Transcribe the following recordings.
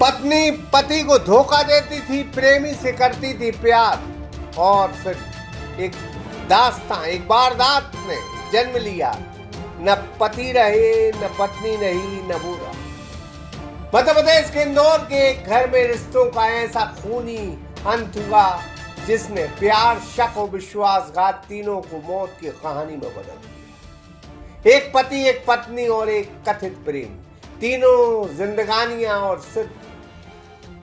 पत्नी पति को धोखा देती थी, प्रेमी से करती थी प्यार और फिर एक दास्तां, एक वारदात ने जन्म लिया। न पति रहे, न पत्नी रही, न बुरा। मध्य प्रदेश के इंदौर के एक घर में रिश्तों का ऐसा खूनी अंत हुआ जिसने प्यार, शक और विश्वासघात तीनों को मौत की कहानी में बदल दिया। एक पति, एक पत्नी और एक कथित प्रेम, तीनों जिंदगानियां और सिर्फ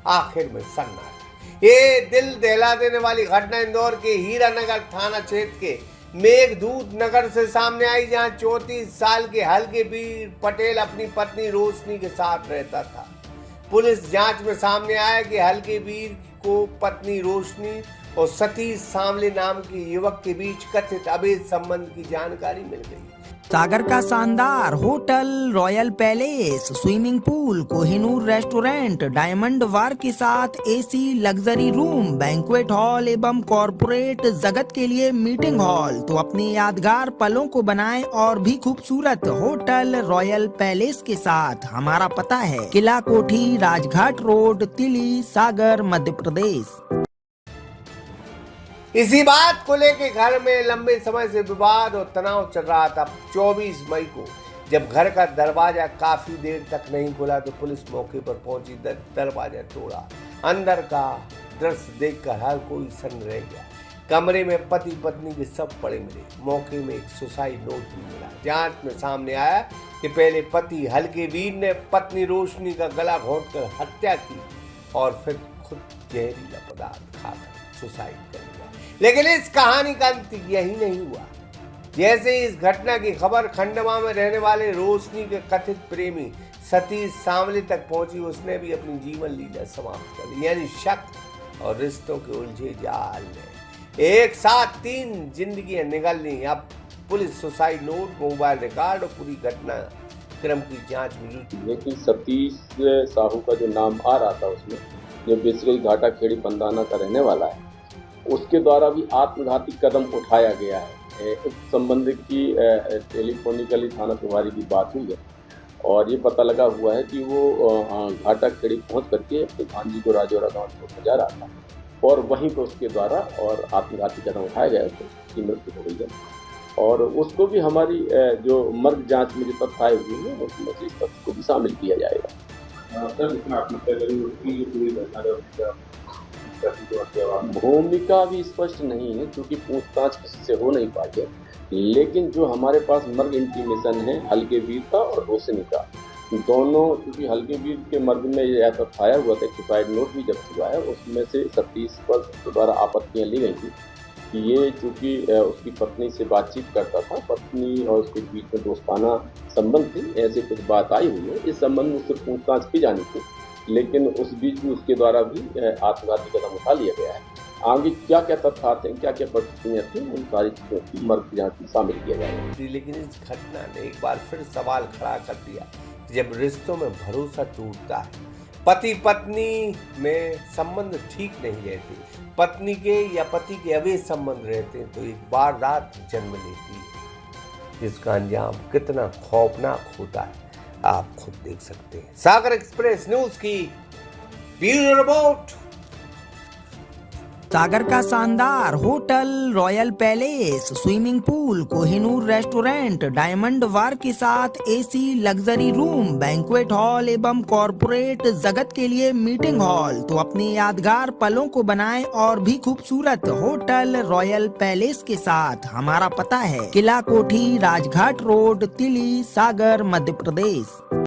आखिर में सन्नाटा। ये दिल दहला देने वाली घटना इंदौर के हीरानगर थाना क्षेत्र के मेघदूत नगर से सामने आई, जहां 34 साल के हल्केवीर पटेल अपनी पत्नी रोशनी के साथ रहता था। पुलिस जांच में सामने आया कि हल्केवीर को पत्नी रोशनी और सतीश सांवले नाम के युवक के बीच कथित अवैध संबंध की जानकारी मिल गई। सागर का शानदार hotel, royal palace, swimming pool, Kohinoor restaurant, diamond bar के साथ AC luxury room, banquet hall एवं कॉर्पोरेट जगत के लिए मीटिंग हॉल। तो अपने यादगार पलों को बनाएं और भी खूबसूरत होटल रॉयल पैलेस के साथ। हमारा पता है किला कोठी, राजघाट रोड, तिली, सागर, मध्य प्रदेश। इसी बात को लेकर घर में लंबे समय से विवाद और तनाव चल रहा था। 24 मई को जब घर का दरवाजा काफी देर तक नहीं खुला तो पुलिस मौके पर पहुंची, दरवाजा तोड़ा। अंदर का दृश्य देखकर हर कोई सन्न रह गया। कमरे में पति पत्नी के सब पड़े मिले। मौके में एक सुसाइड नोट भी मिला। जांच में सामने आया कि पहले पति हल्केवीर ने पत्नी रोशनी का गला घोंटकर हत्या की और फिर खुद जहरीला पदार्थ खाकर सुसाइड कर लिया। लेकिन इस कहानी का अंत यही नहीं हुआ। जैसे इस घटना की खबर खंडवा में रहने वाले रोशनी के कथित प्रेमी सतीश सांवले तक पहुंची, उसने भी अपनी जीवन लीला समाप्त कर ली। यानी शक और रिश्तों के उलझे जाल में एक साथ 3 जिंदगियां निगल ली। अब police suicide note, mobile record और पूरी घटना क्रम की जांच में जुटी। लेकिन सतीश साहू का जो नाम आ रहा था उसमें, जो बेसिकली घाटा खेड़ी पंदाना का रहने वाला है, उसके द्वारा भी आत्मघाती कदम उठाया गया है। इस संबंध की टेलीफोनिकली थाना प्रभारी की बात हुई है और ये पता लगा हुआ है कि वो घाटा खेड़ी पहुंच करके अपने भांजी को राजौरा गांव छोड़ने जा रहा था और वहीं पर उसके द्वारा और आत्मघाती कदम उठाया गया तो उसकी मृत्यु हो गई है। और उसको भी हमारी जो मर्ग जांच में जो तथ्य आए हुए हैं उसमें से इस तथ्य को भी शामिल किया जाएगा। भूमिका भी स्पष्ट नहीं है क्योंकि पूछताछ किसी से हो नहीं पाई है। लेकिन जो हमारे पास मर्ग इंटीमेशन है हल्केवीर का और रोशनी का, दोनों, क्योंकि हल्केवीर के मर्ग में यह तथ्य आया हुआ था, एक्सपायर्ड नोट भी जब्त हुआ है, उसमें से सतीश पर द्वारा आपत्तियां ली गई थी कि ये चूँकि उसकी पत्नी से बातचीत करता था, पत्नी और उसके बीच में दोस्ताना संबंध थी, ऐसे कुछ बात आई हुई है। इस संबंध में उससे पूछताछ की जानी थी, लेकिन उस बीच में उसके द्वारा भी आत्मघाती कदम उठा लिया गया है। आगे क्या क्या तथ्य आते हैं, क्या क्या परिस्थितियाँ थी, उन सारी चीज़ों की मर्ग जांच में शामिल किया जाएगा। लेकिन इस घटना ने एक बार फिर सवाल खड़ा कर दिया, जब रिश्तों में भरोसा टूटता है, पति पत्नी में संबंध ठीक नहीं रहते, पत्नी के या पति के अवैध संबंध रहते हैं, तो एक वारदात जन्म लेती है जिसका अंजाम कितना खौफनाक होता है आप खुद देख सकते हैं। सागर एक्सप्रेस न्यूज की ब्यूरो रिपोर्ट। सागर का शानदार hotel, royal palace, swimming pool, Kohinoor restaurant, diamond bar के साथ AC luxury room, banquet hall एवं कॉर्पोरेट जगत के लिए मीटिंग हॉल। तो अपने यादगार पलों को बनाएं और भी खूबसूरत होटल रॉयल पैलेस के साथ। हमारा पता है किला कोठी, राजघाट रोड, तिली, सागर, मध्य प्रदेश।